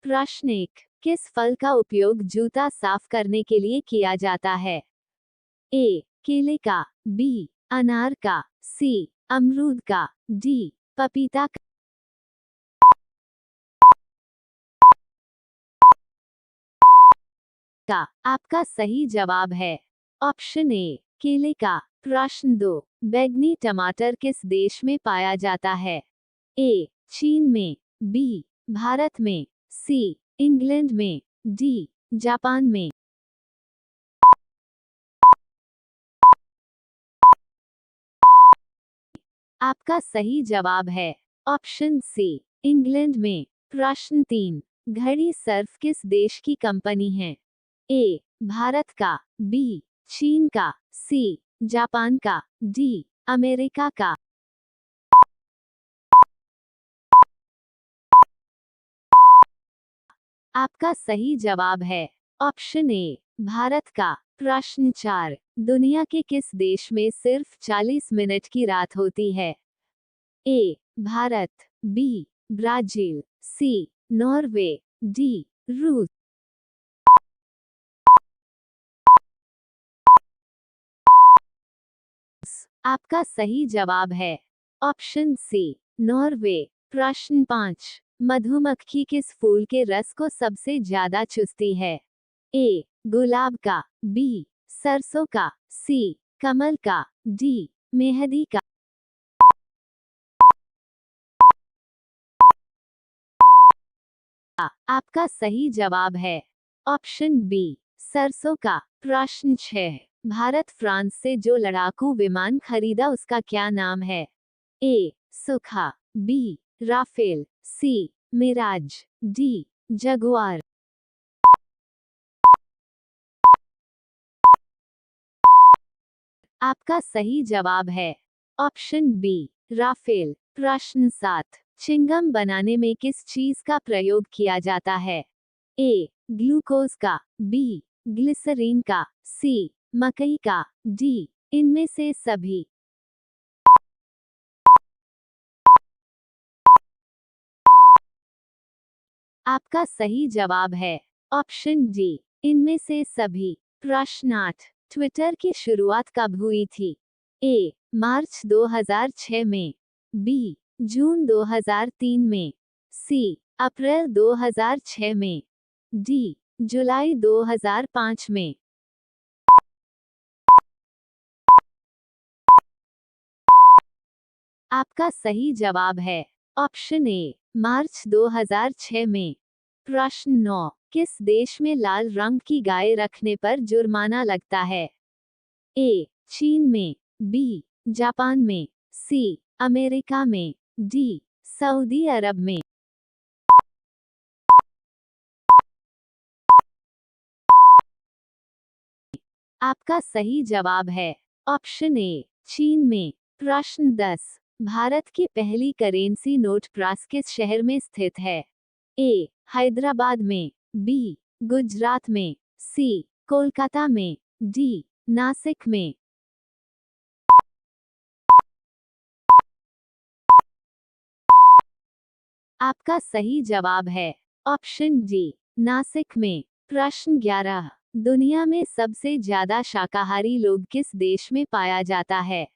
प्रश्न 1, किस फल का उपयोग जूता साफ करने के लिए किया जाता है? ए, केले का, बी, अनार का, सी, अमरूद का, डी, पपीता का। आपका सही जवाब है ऑप्शन ए, केले का। प्रश्न 2, बैंगनी टमाटर किस देश में पाया जाता है? ए, चीन में, बी, भारत में, सी, इंग्लैंड में, डी, जापान में। आपका सही जवाब है ऑप्शन सी, इंग्लैंड में। प्रश्न 3, घड़ी सर्फ किस देश की कंपनी है? ए, भारत का, बी, चीन का, सी, जापान का, डी, अमेरिका का। आपका सही जवाब है ऑप्शन ए, भारत का। प्रश्न 4, दुनिया के किस देश में सिर्फ 40 मिनट की रात होती है? ए, भारत, बी, ब्राजील, सी, नॉर्वे, डी, रूस। आपका सही जवाब है ऑप्शन सी, नॉर्वे। प्रश्न 5, मधुमक्खी किस फूल के रस को सबसे ज्यादा चूसती है? ए, गुलाब का, बी, सरसों का, सी, कमल का, डी, मेहंदी का। आपका सही जवाब है ऑप्शन बी, सरसों का। प्रश्न 6, भारत फ्रांस से जो लड़ाकू विमान खरीदा उसका क्या नाम है? ए, सुखा, बी, राफेल, सी, मिराज, डी, जगुआर। आपका सही जवाब है ऑप्शन बी, राफेल। प्रश्न 7, चिंगम बनाने में किस चीज का प्रयोग किया जाता है? ए, ग्लूकोज का, बी, ग्लिसरीन का, सी, मकई का, डी, इनमें से सभी। आपका सही जवाब है ऑप्शन डी, इनमें से सभी। प्रश्न 8, ट्विटर की शुरुआत कब हुई थी? ए, मार्च 2006 में, बी, जून 2003 में, सी, अप्रैल 2006 में, डी, जुलाई 2005 में। आपका सही जवाब है ऑप्शन ए, मार्च 2006 में। प्रश्न 9, किस देश में लाल रंग की गाय रखने पर जुर्माना लगता है? ए, चीन में, बी, जापान में, सी, अमेरिका में, डी, सऊदी अरब में। आपका सही जवाब है ऑप्शन ए, चीन में। प्रश्न 10, भारत की पहली करेंसी नोट प्रास किस शहर में स्थित है? ए, हैदराबाद में, बी, गुजरात में, सी, कोलकाता में, डी, नासिक में। आपका सही जवाब है ऑप्शन डी, नासिक में। प्रश्न 11, दुनिया में सबसे ज्यादा शाकाहारी लोग किस देश में पाया जाता है?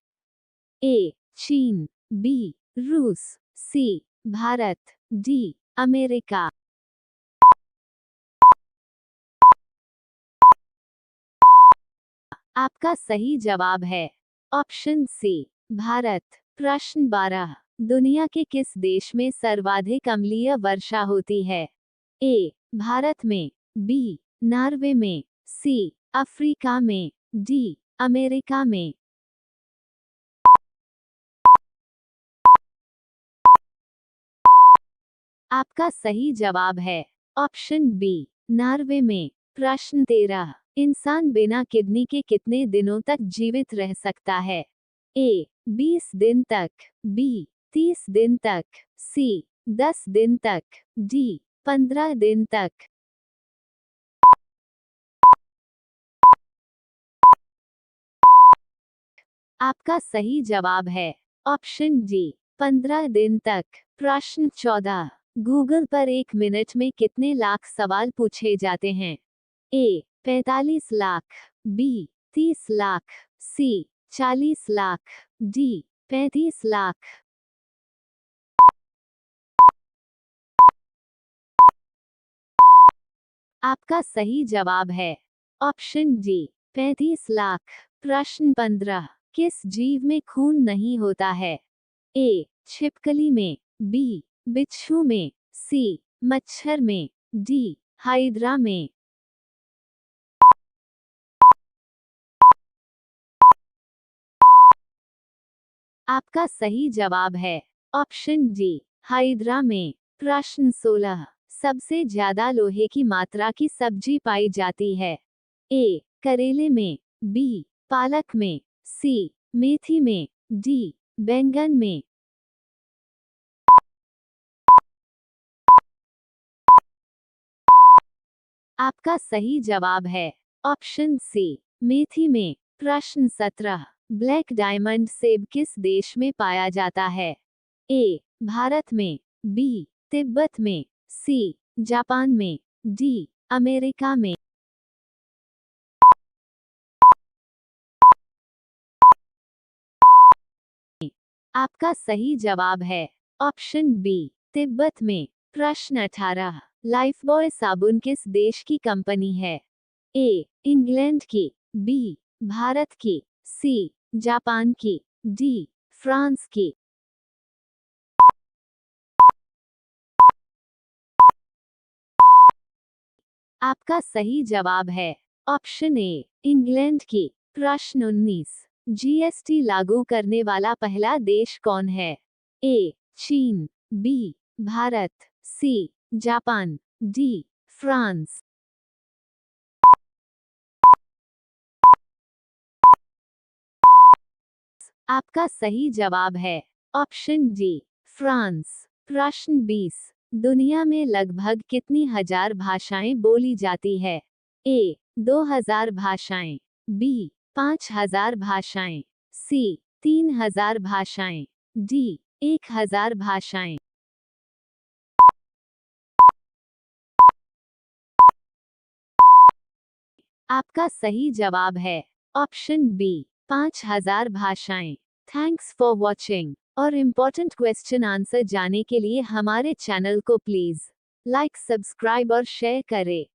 ए, चीन, बी, रूस, सी, भारत, डी, अमेरिका। आपका सही जवाब है ऑप्शन सी, भारत। प्रश्न 12, दुनिया के किस देश में सर्वाधिक अम्लीय वर्षा होती है? ए, भारत में, बी, नॉर्वे में, सी, अफ्रीका में, डी, अमेरिका में। आपका सही जवाब है ऑप्शन बी, नॉर्वे में। प्रश्न 13, इंसान बिना किडनी के कितने दिनों तक जीवित रह सकता है? ए, 20 दिन तक, बी, 30 दिन तक, सी, 10 दिन तक, डी, 15 दिन तक। आपका सही जवाब है ऑप्शन डी, 15 दिन तक। प्रश्न 14, गूगल पर 1 मिनट में कितने लाख सवाल पूछे जाते हैं? ए 45 लाख, बी 30 लाख, सी 40 लाख, डी 35 लाख। आपका सही जवाब है ऑप्शन डी 35 लाख। प्रश्न 15, किस जीव में खून नहीं होता है? ए छिपकली में, बी बिच्छू में, सी मच्छर में, डी हाइड्रा में। आपका सही जवाब है ऑप्शन डी हाइड्रा में। प्रश्न 16, सबसे ज्यादा लोहे की मात्रा की सब्जी पाई जाती है? ए करेले में, बी पालक में, सी मेथी में, डी बैंगन में। आपका सही जवाब है ऑप्शन सी मेथी में। प्रश्न 17, ब्लैक डायमंड सेब किस देश में पाया जाता है? ए भारत में, बी तिब्बत में, सी जापान में, डी अमेरिका में। आपका सही जवाब है ऑप्शन बी तिब्बत में। प्रश्न 18, लाइफबॉय साबुन किस देश की कंपनी है? ए इंग्लैंड की, बी भारत की, सी जापान की, डी फ्रांस की। आपका सही जवाब है ऑप्शन ए इंग्लैंड की। प्रश्न 19, जीएसटी लागू करने वाला पहला देश कौन है? A Cheen, B Bharat, C Japan, D France. आपका सही जवाब है ऑप्शन डी फ्रांस। प्रश्न 20, दुनिया में लगभग कितनी हजार भाषाएं बोली जाती है? ए 2000 भाषाएं, बी 5000 भाषाएं, सी 3000 भाषाएं, डी 1000 भाषाएं। आपका सही जवाब है ऑप्शन बी 5000 भाषाएं। Thanks for watching. और इम्पोर्टेंट क्वेश्चन आंसर जाने के लिए हमारे चैनल को प्लीज लाइक, सब्सक्राइब और शेयर करें।